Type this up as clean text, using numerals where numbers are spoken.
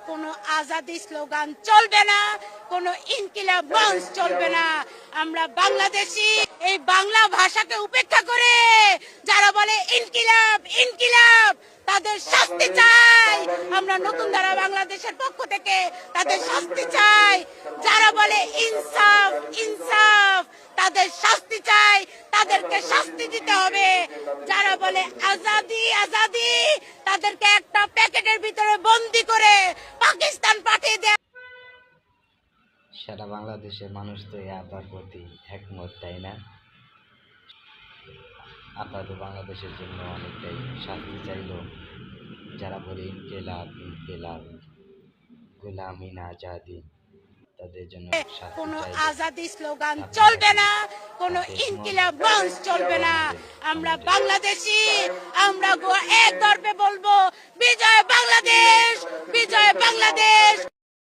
কোনো আজাদি স্লোগান চলবে না, কোনো ইনকিলাব মঞ্চ চলবে না। আমরা বাংলাদেশী, এই বাংলা ভাষাকে উপেক্ষা করে যারা বলে ইনকিলাব ইনকিলাব, তাদের শাস্তি চাই। আমরা নতুন ধারা বাংলাদেশের পক্ষ থেকে তাদের শাস্তি চাই। যারা বলে ইনসাফ ইনসাফ, তাদের শাস্তি চাই, তাদেরকে শাস্তি দিতে হবে। যারা বলে আজাদি আজাদি, তাদেরকে একটা প্যাকেটের ভিতরে বন্দি করে পাকিস্তান পাঠিয়ে দেয়। সারা বাংলাদেশের মানুষ তো এই আপার প্রতি একমত, তাই না? আপা তো বাংলাদেশের জন্য অনেকটাই শাস্তি চাইল। যারা বলে ইনকিলাব ইনকিলাব, গোলামি না আজাদি, তাদের জন্য শাস্তি কোনো চাইল। আজাদি স্লোগান চলবে না, কোনো ইনকিলাব মঞ্চ চলবে না। আমরা বাংলাদেশী, আমরা এক গর্বে বলবো বিজয় বাংলাদেশ, বিজয় বাংলাদেশ।